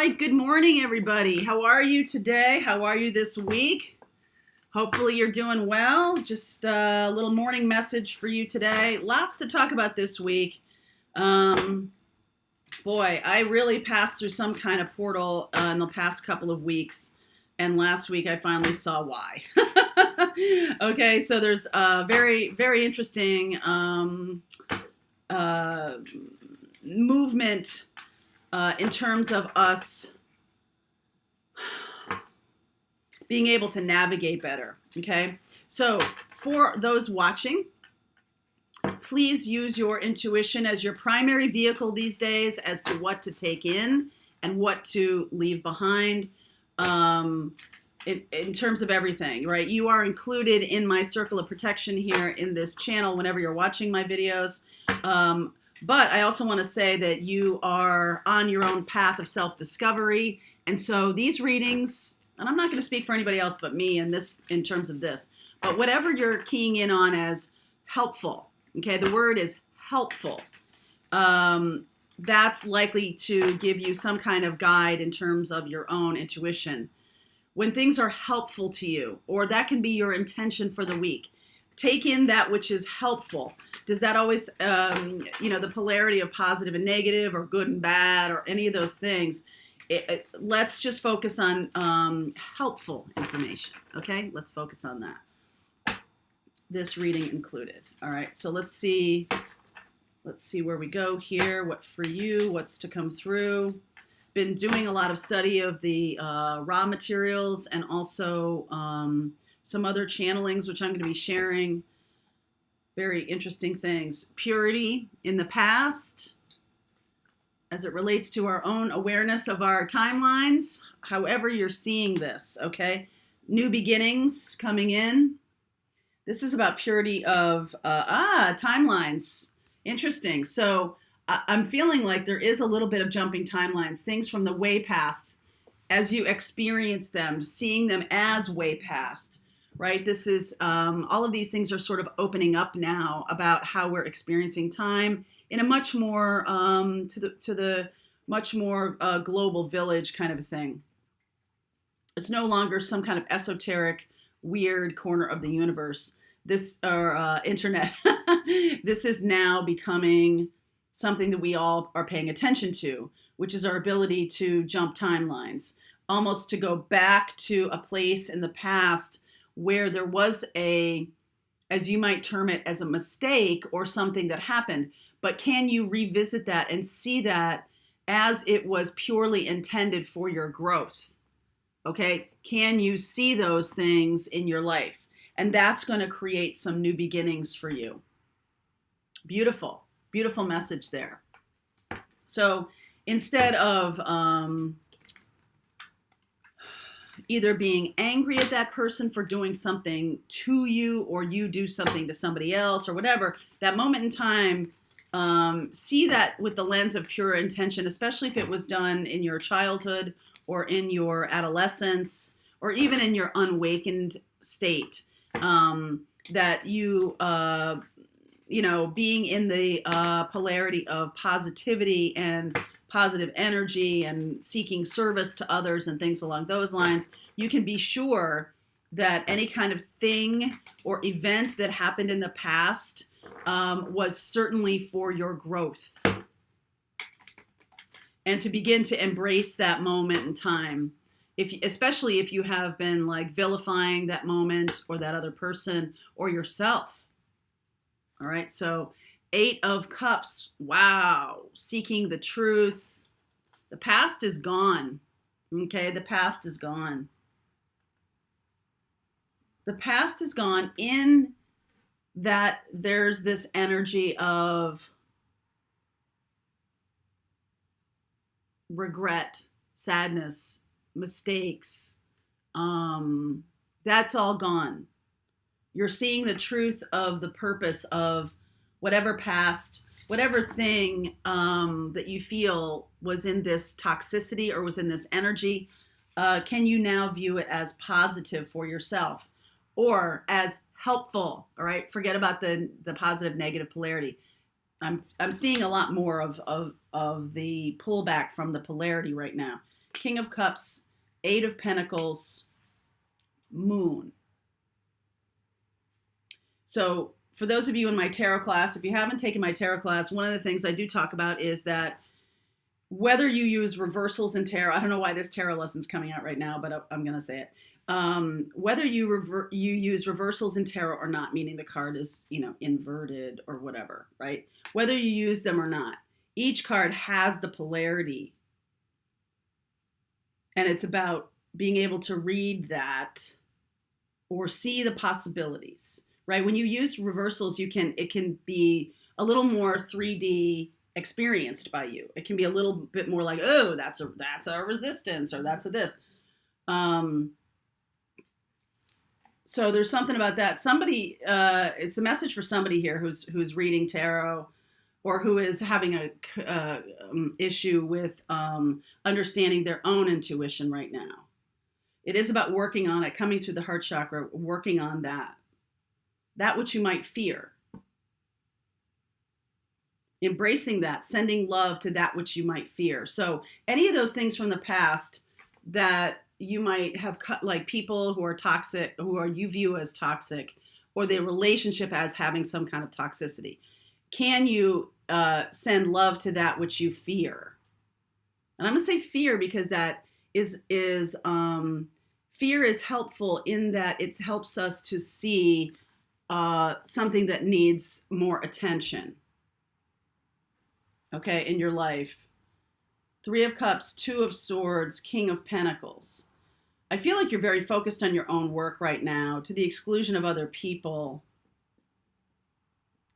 right, good morning, everybody. How are you today? How are you this week? Hopefully you're doing well. Just a little morning message for you today. Lots to talk about this week. I really passed through some kind of portal in the past couple of weeks, and last week I finally saw why. Okay, so there's a very, very interesting movement in terms of us being able to navigate better, okay? So for those watching, please use your intuition as your primary vehicle these days as to what to take in and what to leave behind in terms of everything, right? You are included in my circle of protection here in this channel whenever you're watching my videos. But I also want to say that you are on your own path of self-discovery. And so these readings, and I'm not going to speak for anybody else but me in terms of this, but whatever you're keying in on as helpful, okay, the word is helpful. That's likely to give you some kind of guide in terms of your own intuition. When things are helpful to you, or that can be your intention for the week, take in that which is helpful. Does that always, the polarity of positive and negative or good and bad or any of those things? Let's just focus on helpful information, okay? Let's focus on that. This reading included. All right, so let's see where we go here. What for you? What's to come through? Been doing a lot of study of the raw materials and also some other channelings, which I'm going to be sharing. Very interesting things. Purity in the past, as it relates to our own awareness of our timelines, however you're seeing this, okay? New beginnings coming in. This is about purity of, timelines. Interesting. So I'm feeling like there is a little bit of jumping timelines, things from the way past, as you experience them, seeing them as way past, right? This is, all of these things are sort of opening up now about how we're experiencing time in a much more, to the much more global village kind of a thing. It's no longer some kind of esoteric, weird corner of the universe. This, or internet, this is now becoming something that we all are paying attention to, which is our ability to jump timelines, almost to go back to a place in the past where there was as you might term it, as a mistake or something that happened. But can you revisit that and see that as it was purely intended for your growth? Okay, can you see those things in your life? And that's going to create some new beginnings for you. Beautiful, beautiful message there. So instead of either being angry at that person for doing something to you, or you do something to somebody else or whatever, that moment in time, see that with the lens of pure intention, especially if it was done in your childhood or in your adolescence or even in your unawakened state, that you, being in the polarity of positivity and positive energy and seeking service to others and things along those lines, you can be sure that any kind of thing or event that happened in the past was certainly for your growth. And to begin to embrace that moment in time, especially if you have been like vilifying that moment or that other person or yourself. All right, so 8 of Cups, wow, seeking the truth. The past is gone, okay? The past is gone. The past is gone in that there's this energy of regret, sadness, mistakes. That's all gone. You're seeing the truth of the purpose of whatever past, whatever thing that you feel was in this toxicity or was in this energy. Can you now view it as positive for yourself or as helpful? All right, forget about the positive negative polarity. I'm seeing a lot more of the pullback from the polarity right now. King of Cups, Eight of Pentacles, Moon. So for those of you in my tarot class, if you haven't taken my tarot class, one of the things I do talk about is that whether you use reversals in tarot, I don't know why this tarot lesson's coming out right now, but I'm going to say it. Whether you use reversals in tarot or not, meaning the card is, inverted or whatever, right? Whether you use them or not, each card has the polarity. And it's about being able to read that or see the possibilities, right? When you use reversals, it can be a little more 3D experienced by you. It can be a little bit more like, oh, that's a resistance, or that's a this. So there's something about that. Somebody, it's a message for somebody here who's reading tarot, or who is having a issue with understanding their own intuition right now. It is about working on it, coming through the heart chakra, working on that which you might fear. Embracing that, sending love to that which you might fear. So any of those things from the past that you might have cut, like people who are toxic, you view as toxic, or the relationship as having some kind of toxicity. Can you send love to that which you fear? And I'm going to say fear because that is fear is helpful in that it helps us to see something that needs more attention. Okay, in your life. Three of Cups, Two of Swords, King of Pentacles. I feel like you're very focused on your own work right now, to the exclusion of other people.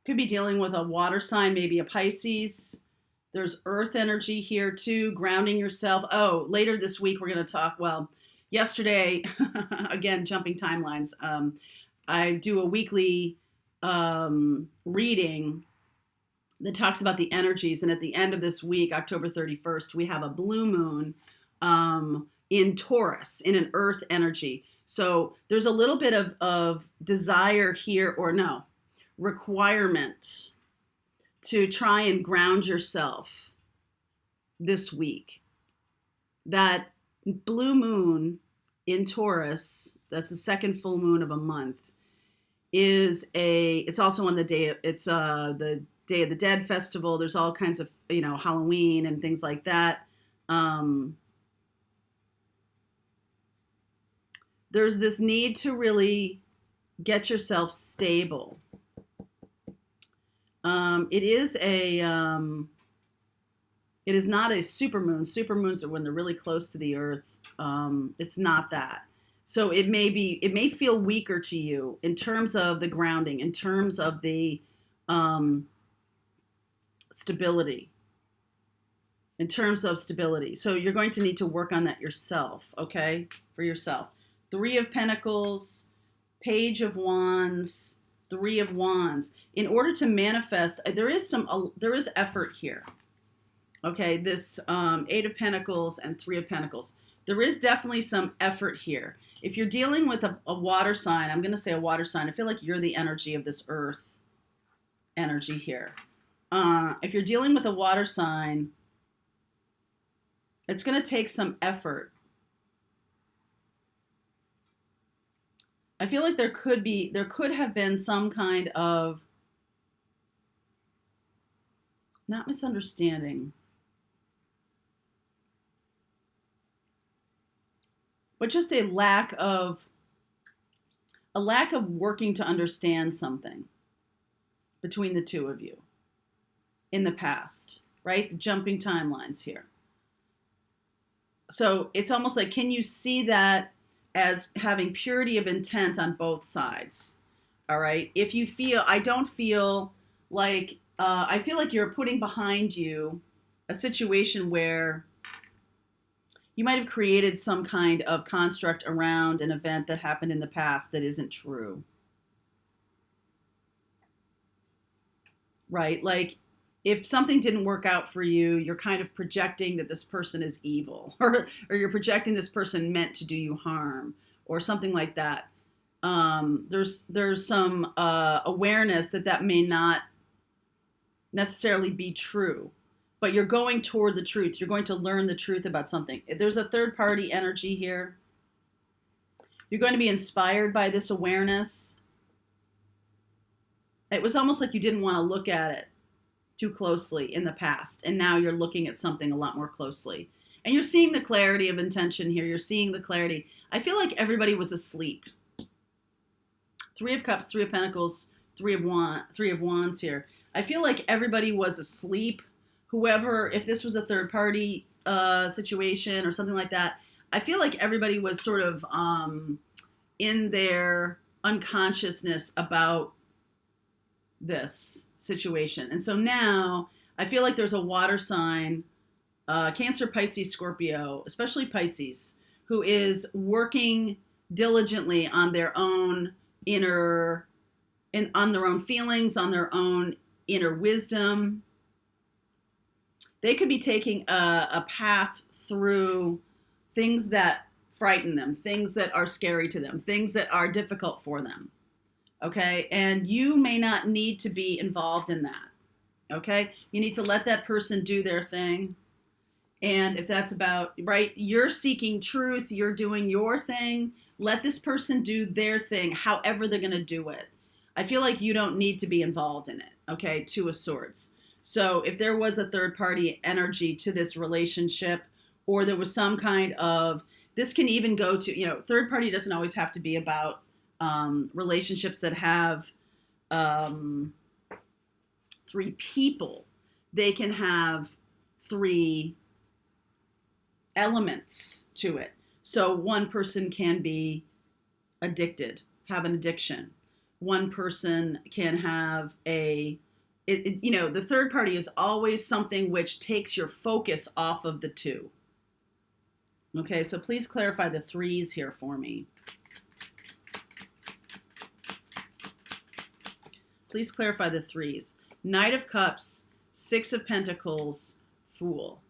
Could be dealing with a water sign, maybe a Pisces. There's earth energy here too, grounding yourself. Oh, later this week we're going to talk, yesterday, again, jumping timelines, I do a weekly reading that talks about the energies. And at the end of this week, October 31st, we have a blue moon in Taurus, in an earth energy. So there's a little bit of desire here, or no, requirement to try and ground yourself this week. That blue moon in Taurus, that's the second full moon of a month, it's also on the day, it's the Day of the Dead festival. There's all kinds of, Halloween and things like that. There's this need to really get yourself stable. It is not a supermoon. Supermoons are when they're really close to the earth. It's not that. So it may feel weaker to you in terms of the grounding, in terms of the stability. In terms of stability. So you're going to need to work on that yourself, okay? For yourself. Three of Pentacles, Page of Wands, Three of Wands. In order to manifest, there is effort here. Okay, this Eight of Pentacles and Three of Pentacles. There is definitely some effort here. If you're dealing with a water sign, I'm going to say a water sign. I feel like you're the energy of this earth energy here. If you're dealing with a water sign, it's going to take some effort. I feel like there could have been some kind of, not misunderstanding, but just a lack of working to understand something between the two of you in the past, right? The jumping timelines here. So it's almost like, can you see that as having purity of intent on both sides? All right. If you feel, I feel like you're putting behind you a situation where you might have created some kind of construct around an event that happened in the past that isn't true. Right? Like, if something didn't work out for you, you're kind of projecting that this person is evil, or you're projecting this person meant to do you harm, or something like that. There's some awareness that may not necessarily be true. but you're going toward the truth. You're going to learn the truth about something. There's a third party energy here. You're going to be inspired by this awareness. It was almost like you didn't want to look at it too closely in the past, and now you're looking at something a lot more closely. And you're seeing the clarity of intention here. You're seeing the clarity. I feel like everybody was asleep. Three of Cups, Three of Pentacles, Three of Wands here. I feel like everybody was asleep. Whoever, if this was a third party situation or something like that, I feel like everybody was sort of in their unconsciousness about this situation. And so now I feel like there's a water sign, Cancer, Pisces, Scorpio, especially Pisces, who is working diligently on their own on their own feelings, on their own inner wisdom. They could be taking a path through things that frighten them, things that are scary to them, things that are difficult for them. Okay? And you may not need to be involved in that. Okay? You need to let that person do their thing. And if that's about, right, you're seeking truth, you're doing your thing, let this person do their thing, however they're going to do it. I feel like you don't need to be involved in it, okay, Two of Swords. So if there was a third party energy to this relationship, or there was some kind of, this can even go to, third party doesn't always have to be about relationships that have three people. They can have three elements to it. So one person can be addicted, have an addiction. One person can have the third party is always something which takes your focus off of the two. Okay, so please clarify the threes here for me. Please clarify the threes. Knight of Cups, Six of Pentacles, Fool.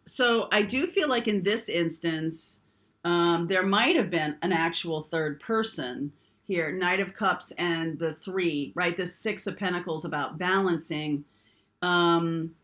So I do feel like in this instance, there might have been an actual third person here. Knight of Cups and the three, right? The Six of Pentacles about balancing. One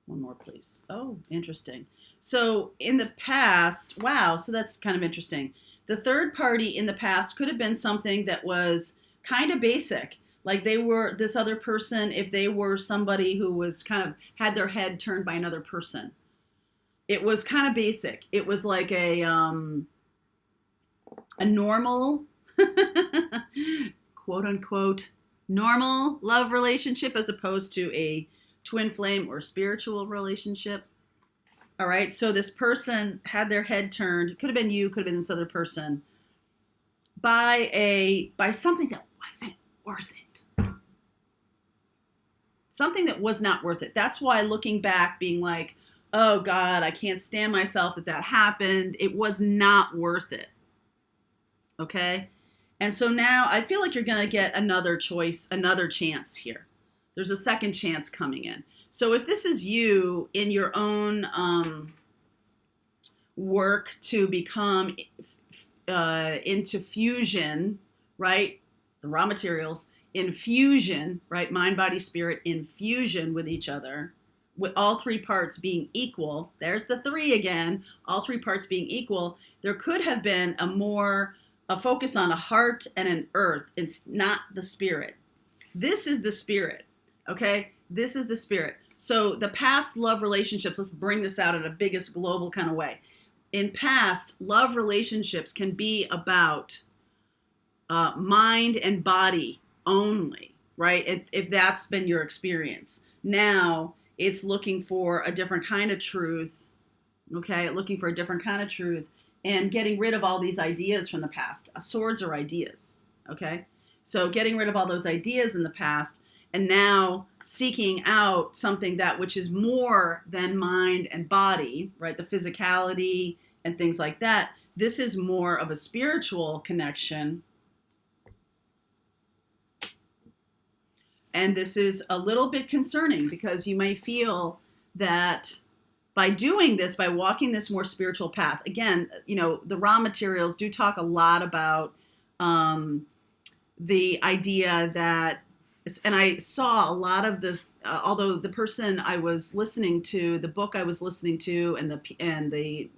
more, please. Oh, interesting. So in the past, wow, so that's kind of interesting. The third party in the past could have been something that was kind of basic. Like they were, this other person, if they were somebody who was kind of had their head turned by another person. It was kind of basic. It was like a normal, quote unquote, normal love relationship as opposed to a twin flame or spiritual relationship. All right. So this person had their head turned. Could have been you, could have been this other person by something that wasn't worth it. Something that was not worth it. That's why looking back, being like, oh God, I can't stand myself that happened. It was not worth it. Okay. And so now I feel like you're going to get another choice, another chance here. There's a second chance coming in. So if this is you in your own work to become into fusion, right? The raw materials, infusion, right? Mind, body, spirit, infusion with each other, with all three parts being equal. There's the three again, all three parts being equal. There could have been a focus on a heart and an earth. It's not the spirit. This is the spirit, okay? This is the spirit. So the past love relationships, let's bring this out in a biggest global kind of way. In past, love relationships can be about mind and body only, right? If that's been your experience. Now it's looking for a different kind of truth, okay? Looking for a different kind of truth and getting rid of all these ideas from the past. Swords are ideas, okay? So getting rid of all those ideas in the past and now seeking out something that which is more than mind and body, right? The physicality and things like that. This is more of a spiritual connection. And this is a little bit concerning because you may feel that by doing this, by walking this more spiritual path, again, the raw materials do talk a lot about the idea that and I saw a lot of the, although the person I was listening to, the book I was listening to, and the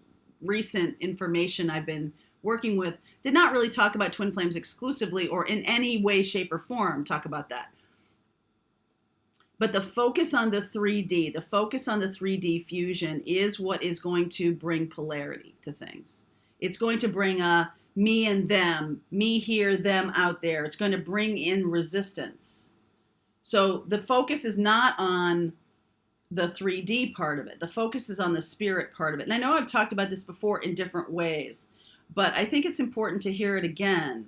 recent information I've been working with did not really talk about twin flames exclusively or in any way, shape, or form talk about that. But the focus on the 3D, the focus on the 3D fusion is what is going to bring polarity to things. It's going to bring a me and them, me here, them out there. It's going to bring in resistance. So the focus is not on the 3D part of it. The focus is on the spirit part of it. And I know I've talked about this before in different ways, but I think it's important to hear it again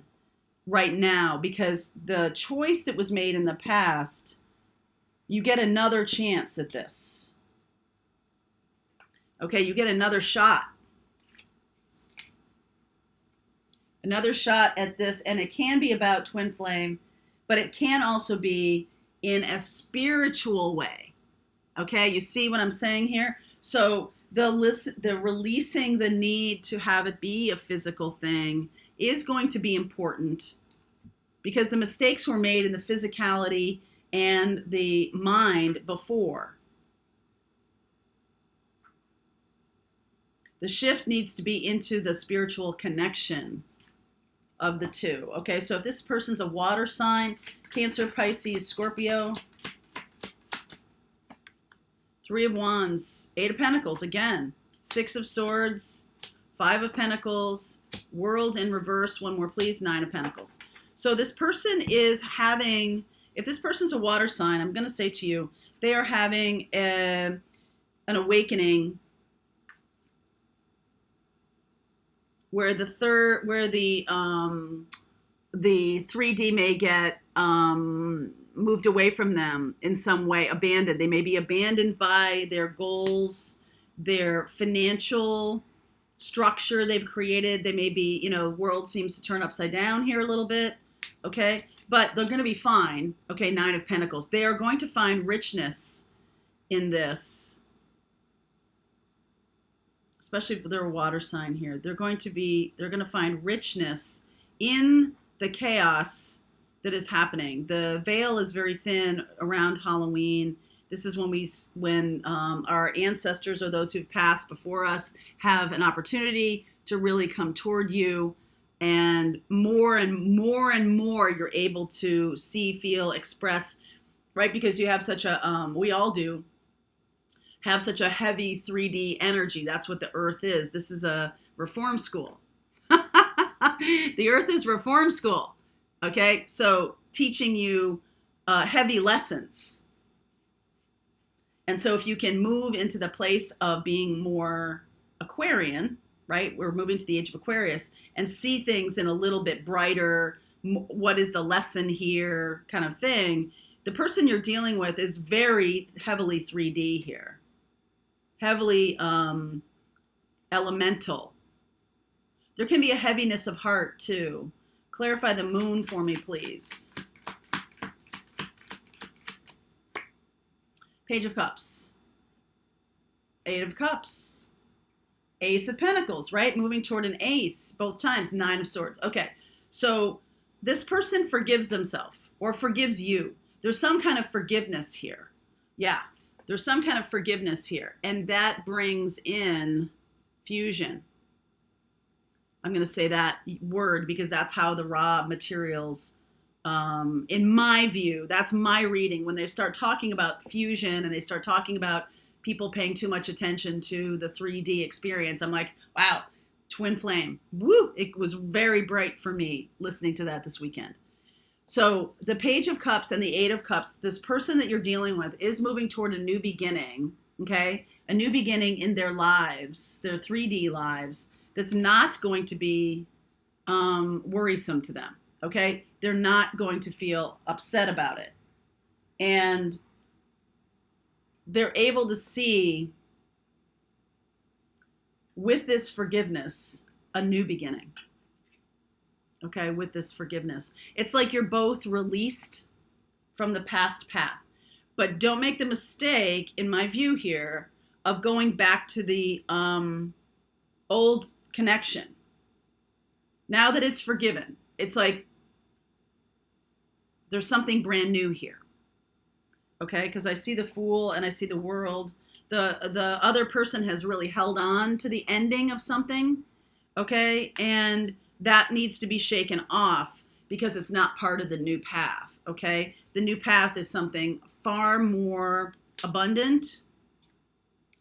right now, because the choice that was made in the past, you get another chance at this. Okay, you get another shot. Another shot at this, and it can be about twin flame, but it can also be in a spiritual way. Okay, you see what I'm saying here? So the releasing the need to have it be a physical thing is going to be important, because the mistakes were made in the physicality and the mind before. The shift needs to be into the spiritual connection of the two. Okay, so if this person's a water sign, Cancer, Pisces, Scorpio, 3 of Wands, 8 of Pentacles, again, 6 of Swords, 5 of Pentacles, World in reverse, one more please, 9 of Pentacles. So this person is having, if this person's a water sign, I'm going to say to you, they are having an awakening where the 3D may get moved away from them in some way, abandoned. They may be abandoned by their goals, their financial structure they've created. They may be, world seems to turn upside down here a little bit, okay? But they're going to be fine, okay? 9 of Pentacles. They are going to find richness in this, especially if they're a water sign here. They're going to find richness in the chaos that is happening. The veil is very thin around Halloween. This is when our ancestors, or those who've passed before us, have an opportunity to really come toward you, and more and more and more you're able to see, feel, express, right? Because you have such a, we all do, have such a heavy 3D energy. That's what the earth is. This is a reform school. The earth is reform school. Okay, so teaching you heavy lessons. And so if you can move into the place of being more Aquarian, right? We're moving to the age of Aquarius, and see things in a little bit brighter, what is the lesson here kind of thing. The person you're dealing with is very heavily 3D here. Heavily elemental. There can be a heaviness of heart too. Clarify the moon for me, please. Page of Cups. 8 of Cups. Ace of Pentacles, right? Moving toward an ace both times. 9 of Swords. Okay, so this person forgives themselves or forgives you. There's some kind of forgiveness here. Yeah. There's some kind of forgiveness here, and that brings in fusion. I'm going to say that word because that's how the raw materials, in my view, that's my reading. When they start talking about fusion and they start talking about people paying too much attention to the 3D experience, I'm like, wow, twin flame. Woo! It was very bright for me listening to that this weekend. So the Page of Cups and the 8 of Cups, this person that you're dealing with is moving toward a new beginning, okay? A new beginning in their lives, their 3D lives, that's not going to be worrisome to them, okay? They're not going to feel upset about it. And they're able to see, with this forgiveness, a new beginning. Okay, with this forgiveness. It's like you're both released from the past path. But don't make the mistake, in my view here, of going back to the old connection. Now that it's forgiven, it's like There's something brand new here. Okay, because I see the Fool and I see the World. The other person has really held on to the ending of something, okay, and that needs to be shaken off because it's not part of the new path, okay? The new path is something far more abundant,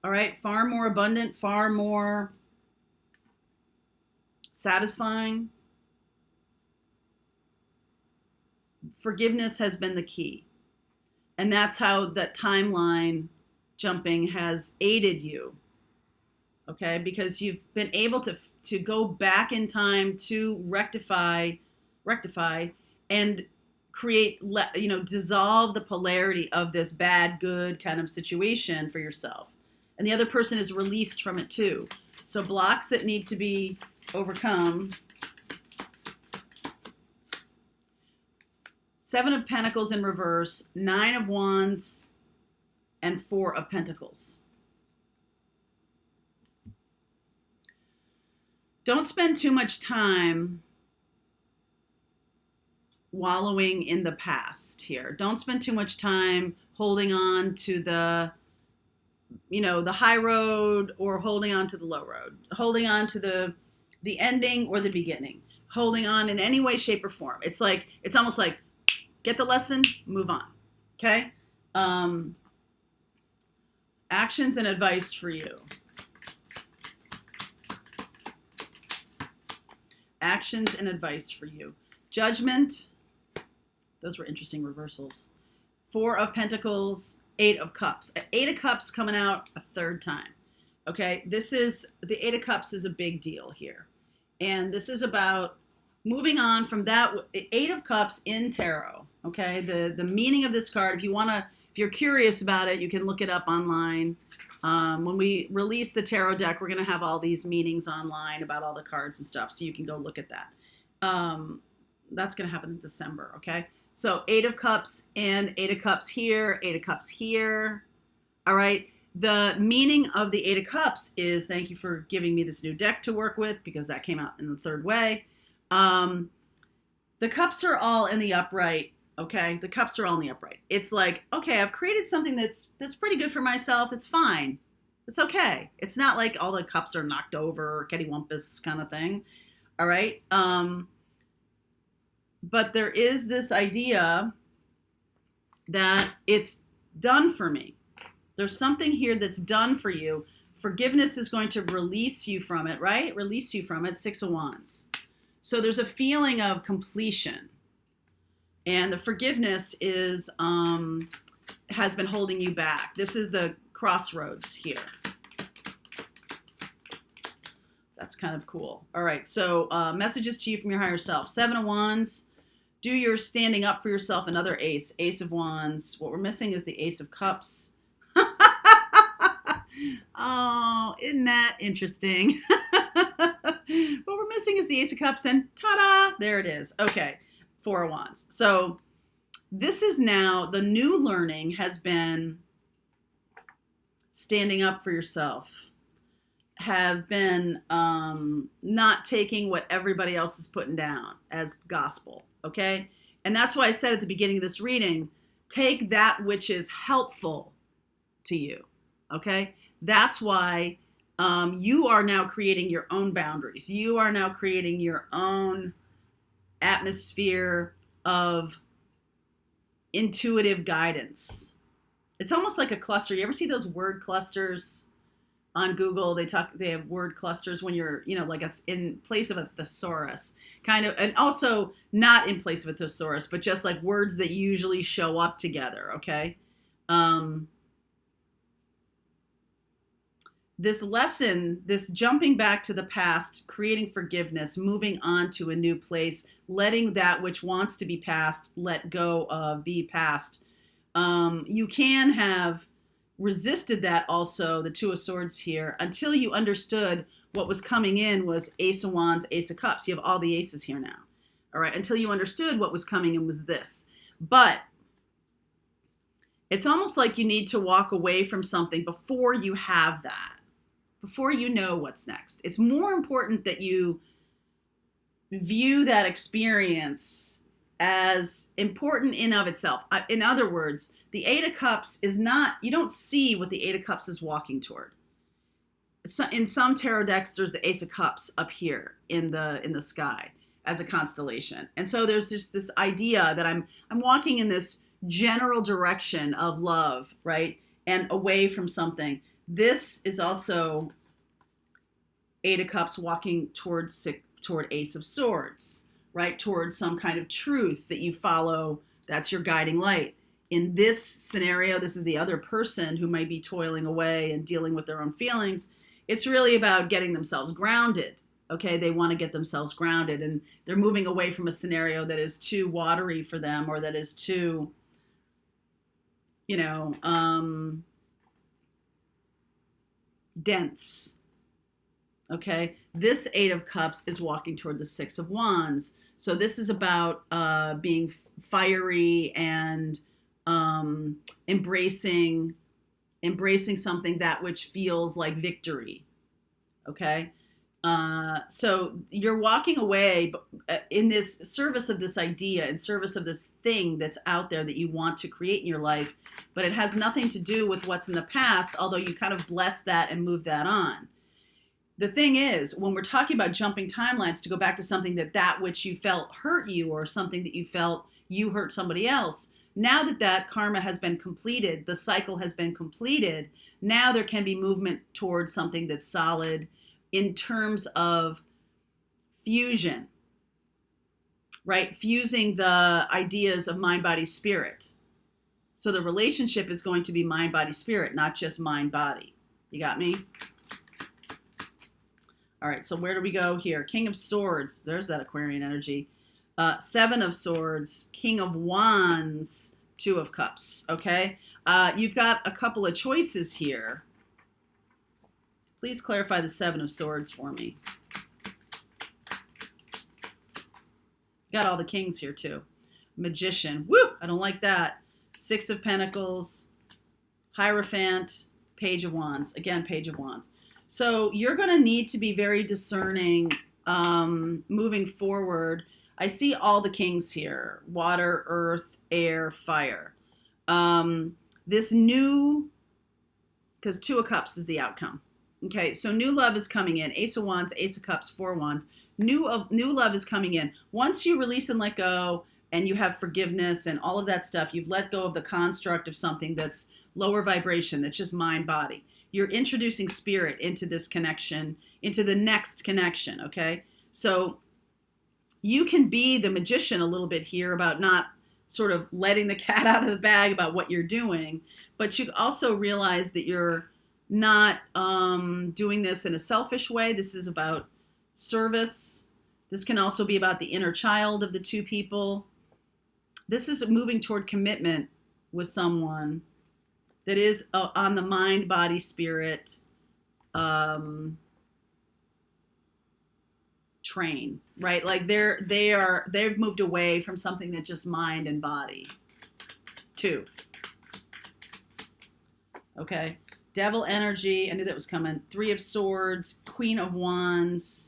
all right, far more abundant, far more satisfying. Forgiveness has been the key. And that's how that timeline jumping has aided you, okay? Because you've been able to go back in time to rectify and create, dissolve the polarity of this bad, good kind of situation for yourself. And the other person is released from it too. So blocks that need to be overcome. 7 of Pentacles in reverse, 9 of Wands, and 4 of Pentacles. Don't spend too much time wallowing in the past here. Don't spend too much time holding on to the high road or holding on to the low road, holding on to the ending or the beginning, holding on in any way, shape, or form. It's almost like, get the lesson, move on, okay? Actions and advice for you. Actions and advice for you. Judgment. Those were interesting reversals. 4 of Pentacles, 8 of Cups. 8 of Cups coming out a third time, okay? The 8 of Cups is a big deal here. And this is about moving on from that. 8 of Cups in tarot. Okay, the meaning of this card, if you're curious about it, you can look it up online. When we release the tarot deck, we're going to have all these meanings online about all the cards and stuff, so you can go look at that. That's going to happen in December, okay? So 8 of Cups and 8 of Cups here, 8 of Cups here, all right? The meaning of the 8 of Cups is, thank you for giving me this new deck to work with, because that came out in the third way. The cups are all in the upright. Okay, the cups are all in the upright. It's like, okay, I've created something that's pretty good for myself. It's fine. It's okay. It's not like all the cups are knocked over, cattywampus kind of thing. All right. But there is this idea that it's done for me. There's something here that's done for you. Forgiveness is going to release you from it, right? Release you from it. 6 of Wands. So there's a feeling of completion. And the forgiveness has been holding you back. This is the crossroads here. That's kind of cool. All right, so messages to you from your higher self. 7 of Wands. Do your standing up for yourself. Another ace. Ace of Wands. What we're missing is the Ace of Cups. Oh, isn't that interesting? What we're missing is the Ace of Cups, and ta-da! There it is. Okay. 4 of Wands. So this is now, the new learning has been standing up for yourself, have been not taking what everybody else is putting down as gospel, okay? And that's why I said at the beginning of this reading, take that which is helpful to you, okay? That's why you are now creating your own boundaries. You are now creating your own atmosphere of intuitive guidance. It's almost like a cluster. You ever see those word clusters on Google? They have word clusters when you're, like in place of a thesaurus, kind of, and also not in place of a thesaurus, but just like words that usually show up together, okay? This lesson, this jumping back to the past, creating forgiveness, moving on to a new place, letting that which wants to be past, let go of, be past. You can have resisted that also, the 2 of Swords here, until you understood what was coming in was Ace of Wands, Ace of Cups. You have all the aces here now. All right, until you understood what was coming in was this. But it's almost like you need to walk away from something before you have that. Before you know what's next. It's more important that you view that experience as important in of itself. In other words, the Eight of Cups is not, you don't see what the Eight of Cups is walking toward. So in some tarot decks, there's the Ace of Cups up here in the sky as a constellation. And so there's just this idea that I'm walking in this general direction of love, right? And away from something. This is also Eight of Cups walking toward Ace of Swords, right? Toward some kind of truth that you follow. That's your guiding light. In this scenario, this is the other person who might be toiling away and dealing with their own feelings. It's really about getting themselves grounded. Okay, they want to get themselves grounded, and they're moving away from a scenario that is too watery for them, or that is too, dense. Okay, this Eight of Cups is walking toward the Six of Wands. So this is about being fiery and embracing something that which feels like victory. Okay. So you're walking away in this service of this idea, in service of this thing that's out there that you want to create in your life, but it has nothing to do with what's in the past, although you kind of bless that and move that on. The thing is, when we're talking about jumping timelines to go back to something that which you felt hurt you, or something that you felt you hurt somebody else, now that karma has been completed, the cycle has been completed, now there can be movement towards something that's solid, in terms of fusion, right? Fusing the ideas of mind, body, spirit. So the relationship is going to be mind, body, spirit, not just mind, body. You got me? All right, so where do we go here? King of Swords, there's that Aquarian energy. Seven of Swords, King of Wands, Two of Cups, okay? You've got a couple of choices here. Please clarify the Seven of Swords for me. Got all the kings here too. Magician. Woo! I don't like that. Six of Pentacles. Hierophant. Page of Wands. Again, Page of Wands. So you're going to need to be very discerning moving forward. I see all the kings here. Water, earth, air, fire. This new, because Two of Cups is the outcome. Okay, so new love is coming in. Ace of Wands, Ace of Cups, Four of Wands. New love is coming in. Once you release and let go, and you have forgiveness and all of that stuff, you've let go of the construct of something that's lower vibration, that's just mind, body. You're introducing spirit into this connection, into the next connection, okay? So you can be the magician a little bit here about not sort of letting the cat out of the bag about what you're doing, but you also realize that you're not doing this in a selfish way. This is about service. This can also be about the inner child of the two people. This is moving toward commitment with someone that is on the mind, body, spirit train, right? Like they've moved away from something that's just mind and body. Two. Okay. Devil energy. I knew that was coming. Three of Swords. Queen of Wands.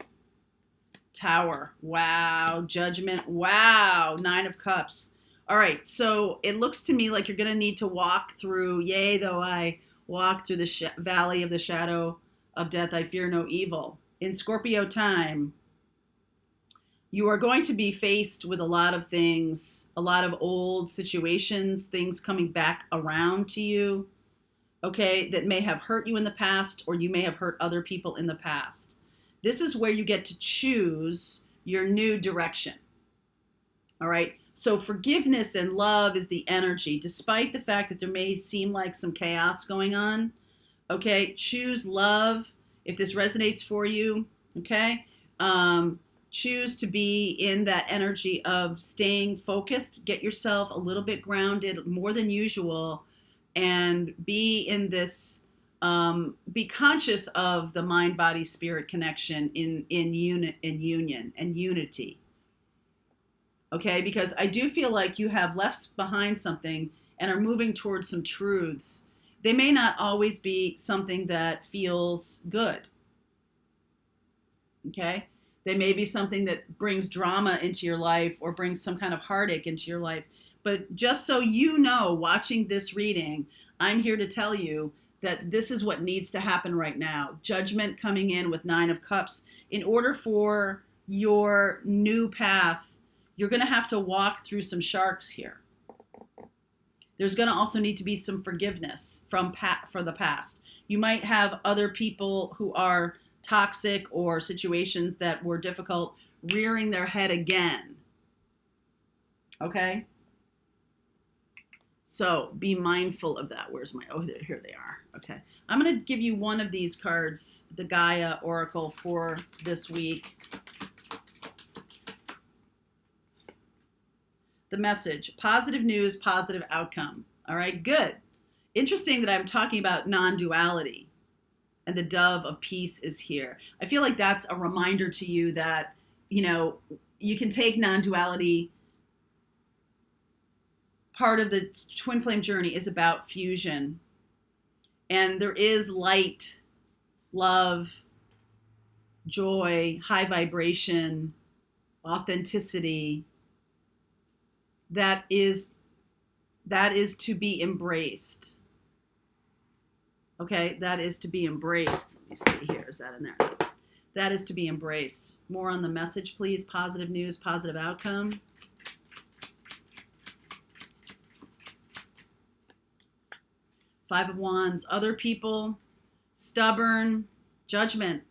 Tower. Wow. Judgment. Wow. Nine of Cups. All right. So it looks to me like you're going to need to walk through, yea, though I walk through the valley of the shadow of death, I fear no evil. In Scorpio time, you are going to be faced with a lot of things, a lot of old situations, things coming back around to you. Okay, that may have hurt you in the past, or you may have hurt other people in the past. This is where you get to choose your new direction. All right, so forgiveness and love is the energy, despite the fact that there may seem like some chaos going on. Okay, choose love if this resonates for you. Okay, choose to be in that energy of staying focused. Get yourself a little bit grounded, more than usual. And be in this, be conscious of the mind, body, spirit connection in union and unity. Okay, because I do feel like you have left behind something and are moving towards some truths. They may not always be something that feels good. Okay, They may be something that brings drama into your life or brings some kind of heartache into your life. But just so you know, watching this reading, I'm here to tell you that this is what needs to happen right now. Judgment coming in with 9 of Cups. In order for your new path, you're going to have to walk through some sharks here. There's going to also need to be some forgiveness for the past. You might have other people who are toxic or situations that were difficult rearing their head again. Okay? So be mindful of that. Where's my, oh, here they are. Okay. I'm going to give you one of these cards, the Gaia Oracle for this week. The message, positive news, positive outcome. All right, good. Interesting that I'm talking about non-duality and the dove of peace is here. I feel like that's a reminder to you that, you know, you can take non-duality. Part of the twin flame journey is about fusion. And there is light, love, joy, high vibration, authenticity. That is to be embraced. Okay, that is to be embraced. Let me see here. Is that in there? That is to be embraced. More on the message, please. Positive news, positive outcome. Five of Wands, other people, stubborn, judgment.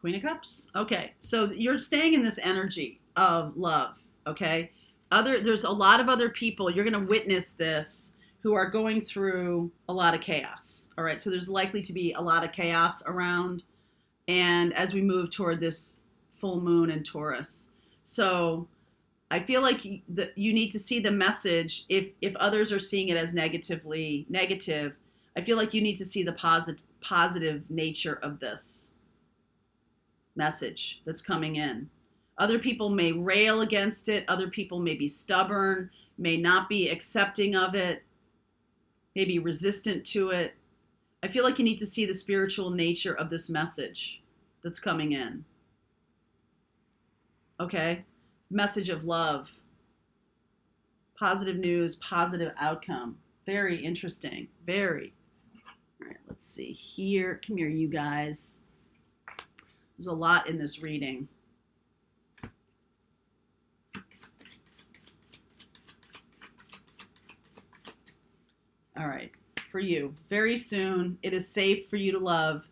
Queen of Cups. Okay, so you're staying in this energy of love, okay? There's a lot of other people, you're going to witness this, who are going through a lot of chaos, all right? So there's likely to be a lot of chaos around, and as we move toward this full moon in Taurus. So I feel like you need to see the message. If others are seeing it as negative, I feel like you need to see the positive nature of this message that's coming in. Other people may rail against it. Other people may be stubborn, may not be accepting of it, may be resistant to it. I feel like you need to see the spiritual nature of this message that's coming in. Okay? Message of love, positive news, positive outcome. Very interesting. Very. All right, let's see here. Come here, you guys. There's a lot in this reading. All right, for you. Very soon, it is safe for you to love,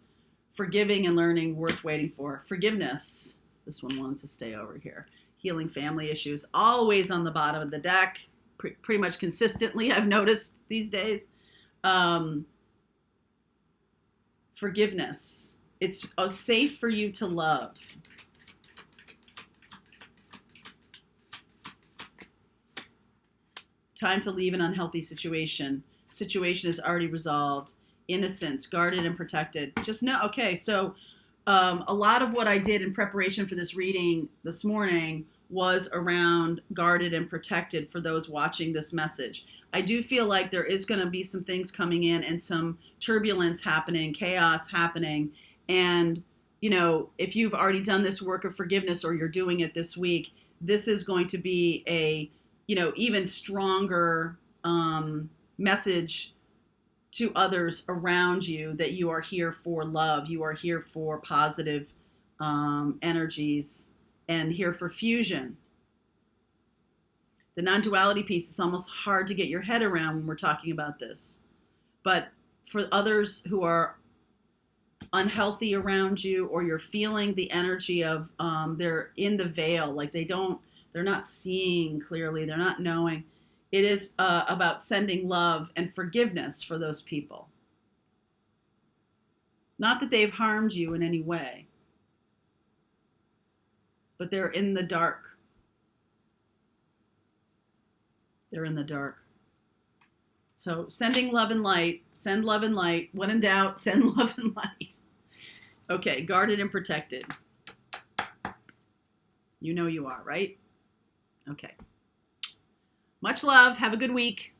forgiving and learning, worth waiting for. Forgiveness. This one wanted to stay over here. Healing family issues, always on the bottom of the deck, pretty much consistently, I've noticed these days. Forgiveness. It's safe for you to love. Time to leave an unhealthy situation. Situation is already resolved. Innocence, guarded and protected. Just know, okay, so a lot of what I did in preparation for this reading this morning was around guarded and protected for those watching this message. I do feel like there is going to be some things coming in and some turbulence happening, chaos happening. And, you know, if you've already done this work of forgiveness or you're doing it this week, this is going to be a, you know, even stronger message to others around you that you are here for love. You are here for positive energies and here for fusion. The non-duality piece is almost hard to get your head around when we're talking about this. But for others who are unhealthy around you, or you're feeling the energy of they're in the veil, like they're not seeing clearly, they're not knowing. It is about sending love and forgiveness for those people. Not that they've harmed you in any way, but they're in the dark. They're in the dark. So sending love and light, send love and light. When in doubt, send love and light. Okay, guarded and protected. You know you are, right? Okay. Much love. Have a good week.